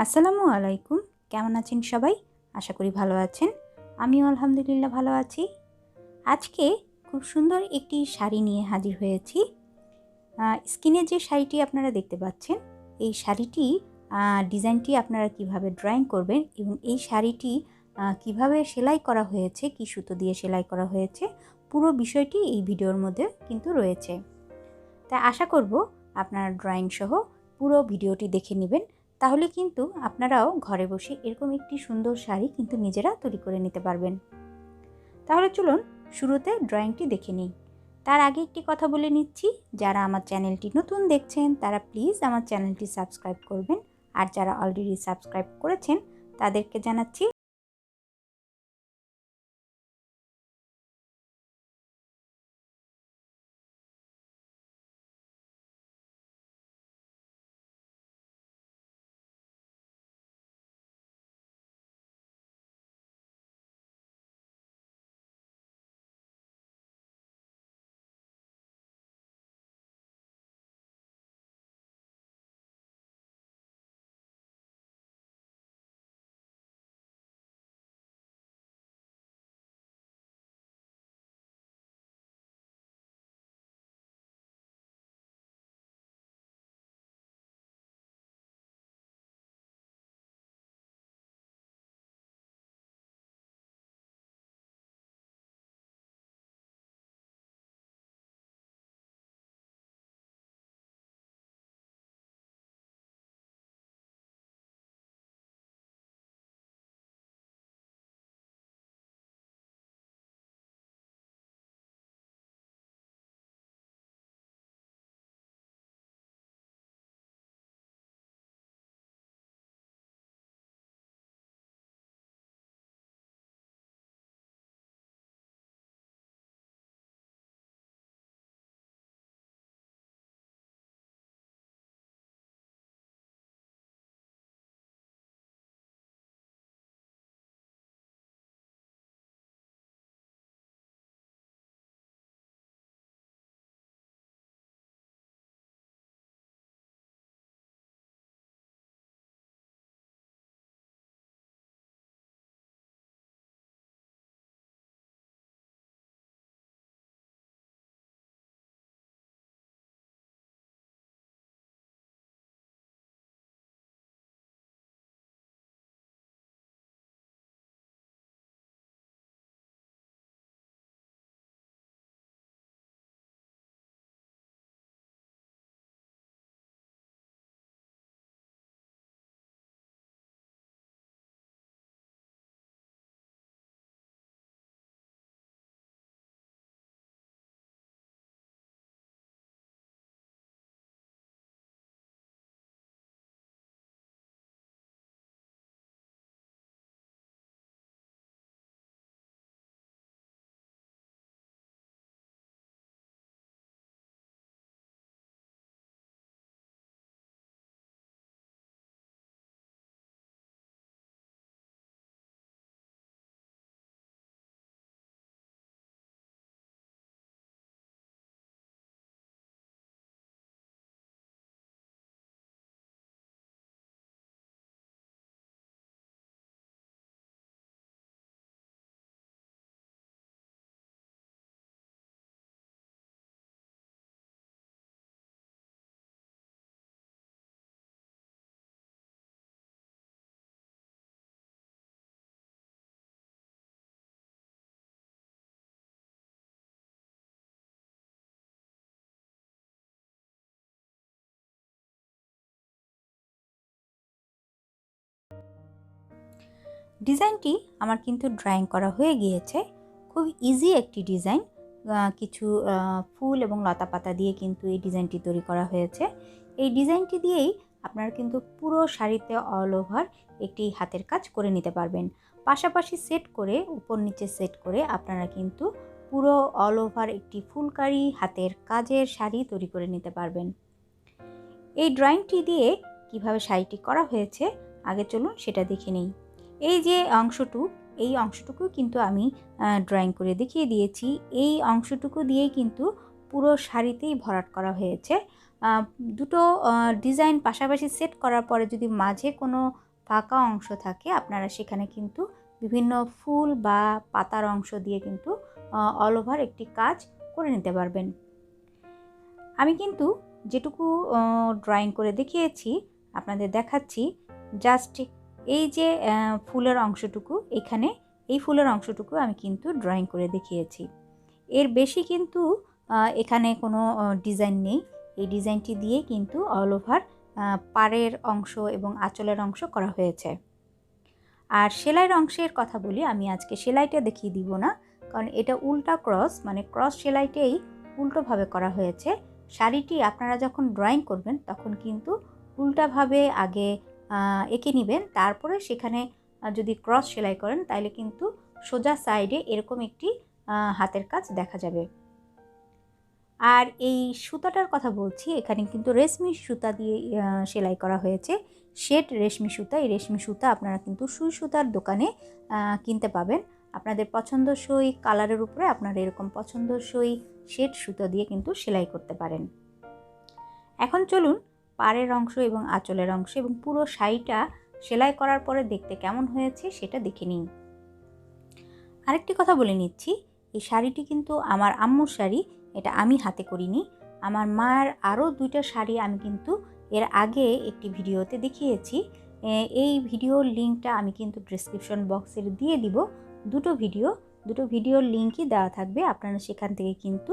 আসসালামু আলাইকুম। কেমন আছেন সবাই? আশা করি ভালো আছেন। আমিও আলহামদুলিল্লাহ ভালো আছি। আজকে খুব সুন্দর একটি শাড়ি নিয়ে হাজির হয়েছি। স্ক্রিনে যে শাড়িটি আপনারা দেখতে পাচ্ছেন, এই শাড়িটি ডিজাইনটি আপনারা কিভাবে ড্রয়িং করবেন এবং এই শাড়িটি কিভাবে সেলাই করা হয়েছে, কি সুতো দিয়ে সেলাই করা হয়েছে, পুরো বিষয়টি এই ভিডিওর মধ্যে কিন্তু রয়েছে। তাই আশা করব আপনারা ড্রয়িং সহ পুরো ভিডিওটি দেখে নেবেন। তাহলে কিন্তু আপনারাও ঘরে বসে এরকম একটি সুন্দর শাড়ি কিন্তু নিজেরা তৈরি করে নিতে পারবেন। তাহলে চলুন শুরুতে ড্রয়িংটি দেখে নিই। তার আগে একটি কথা বলে নিচ্ছি, যারা আমার চ্যানেলটি নতুন দেখছেন তারা প্লিজ আমার চ্যানেলটি সাবস্ক্রাইব করবেন, আর যারা অলরেডি সাবস্ক্রাইব করেছেন তাদেরকে জানাচ্ছি ডিজাইনটি আমার কিন্তু ড্রয়িং করা হয়ে গিয়েছে। খুব ইজি একটি ডিজাইন। কিছু ফুল এবং লতা পাতা দিয়ে কিন্তু এই ডিজাইনটি তৈরি করা হয়েছে। এই ডিজাইনটি দিয়েই আপনারা কিন্তু পুরো শাড়িতে অল ওভার একটি হাতের কাজ করে নিতে পারবেন। পাশাপাশি সেট করে, উপর নিচে সেট করে আপনারা কিন্তু পুরো অল ওভার একটি ফুলকারি হাতের কাজের শাড়ি তৈরি করে নিতে পারবেন। এই ড্রয়িংটি দিয়ে কিভাবে শাড়িটি করা হয়েছে আগে চলুন সেটা দেখে নিই। এই যে এই অংশটুকু কিন্তু আমি ড্রয়িং করে দেখিয়ে দিয়েছি। এই অংশটুকু দিয়েই কিন্তু পুরো শাড়িতেই ভরাট করা হয়েছে। দুটো ডিজাইন পাশাপাশি সেট করার পরে যদি মাঝে কোনো ফাঁকা অংশ থাকে আপনারা সেখানে কিন্তু বিভিন্ন ফুল বা পাতার অংশ দিয়ে কিন্তু অল ওভার একটি কাজ করে নিতে পারবেন। আমি কিন্তু যেটুকু ড্রয়িং করে দেখিয়েছি আপনাদের দেখাচ্ছি। জাস্ট এই যে ফুলের অংশটুকু, এখানে এই ফুলের অংশটুকু আমি কিন্তু ড্রয়িং করে দেখিয়েছি। এর বেশি কিন্তু এখানে কোনো ডিজাইন নেই। এই ডিজাইনটি দিয়ে কিন্তু অল ওভার পাড়ের অংশ এবং আঁচলের অংশ করা হয়েছে। আর সেলাইয়ের অংশের কথা বলি, আমি আজকে সেলাইটা দেখিয়ে দিব না, কারণ এটা উল্টা ক্রস, মানে ক্রস সেলাইটাই উল্টোভাবে করা হয়েছে। শাড়িটি আপনারা যখন ড্রয়িং করবেন তখন কিন্তু উল্টাভাবে আগে এঁকে নেবেন, তারপরে সেখানে যদি ক্রস সেলাই করেন তাহলে কিন্তু সোজা সাইডে এরকম একটি হাতের কাজ দেখা যাবে। আর এই সুতাটার কথা বলছি, এখানে কিন্তু রেশমি সুতা দিয়ে সেলাই করা হয়েছে, শেড রেশমি সুতা। এই রেশমি সুতা আপনারা কিন্তু সুই সুতার দোকানে কিনতে পাবেন। আপনাদের পছন্দসই কালারের উপরে আপনারা এরকম পছন্দসই শেড সুতা দিয়ে কিন্তু সেলাই করতে পারেন। এখন চলুন পাড়ের অংশ এবং আঁচলের অংশ এবং পুরো শাড়িটা সেলাই করার পরে দেখতে কেমন হয়েছে সেটা দেখে নিন। আরেকটি কথা বলে নিচ্ছি, এই শাড়িটি কিন্তু আমার আম্মুর শাড়ি, এটা আমি হাতে করিনি। আমার মার আরও 2টা শাড়ি আমি কিন্তু এর আগে একটি ভিডিওতে দেখিয়েছি। এই ভিডিওর লিঙ্কটা আমি কিন্তু ডেসক্রিপশন বক্সে দিয়ে দিব। দুটো ভিডিওর লিঙ্কই দেওয়া থাকবে, আপনারা সেখান থেকে কিন্তু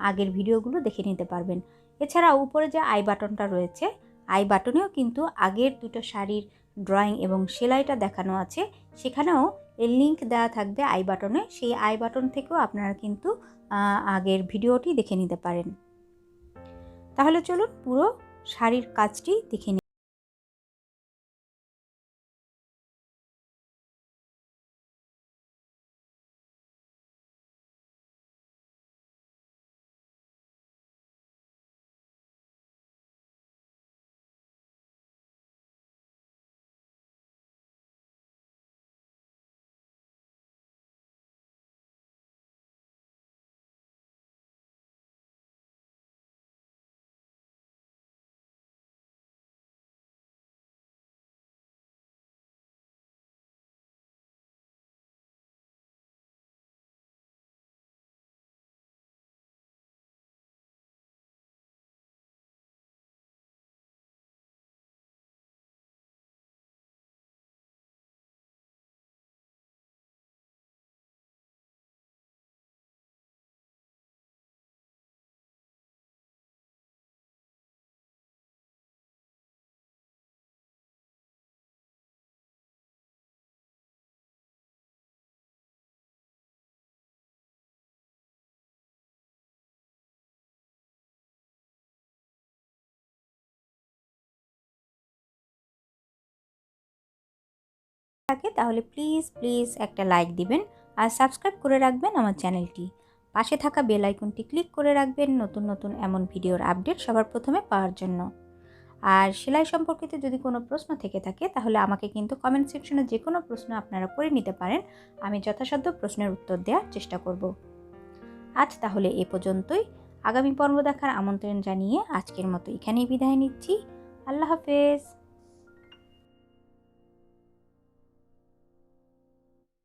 আগের ভিডিওগুলো দেখে নিতে পারবেন। এছাড়া উপরে যে আই বাটনটা রয়েছে, আই বাটনেও কিন্তু আগের 2টো শাড়ির ড্রয়িং এবং সেলাইটা দেখানো আছে, সেখানেও এর লিঙ্ক দেওয়া থাকবে আই বাটনে। সেই আই বাটন থেকেও আপনারা কিন্তু আগের ভিডিওটি দেখে নিতে পারেন। তাহলে চলুন পুরো শাড়ির কাজটি দেখে নিই। তাহলে প্লিজ একটা লাইক দিবেন আর সাবস্ক্রাইব করে রাখবেন আমার চ্যানেলটি। পাশে থাকা বেল আইকনটি ক্লিক করে রাখবেন নতুন এমন ভিডিওর আপডেট সবার প্রথমে পাওয়ার জন্য। আর সেলাই সম্পর্কিত যদি কোনো প্রশ্ন থেকে থাকে তাহলে আমাকে কিন্তু কমেন্ট সেকশনে যে কোনো প্রশ্ন আপনারা করে নিতে পারেন, আমি যথাসাধ্য প্রশ্নের উত্তর দেওয়ার চেষ্টা করব। আজ তাহলে এ পর্যন্তই, আগামী পর্ব দেখার আমন্ত্রণ জানিয়ে আজকের মতো এখানেই বিদায় নিচ্ছি। আল্লাহ হাফেজ।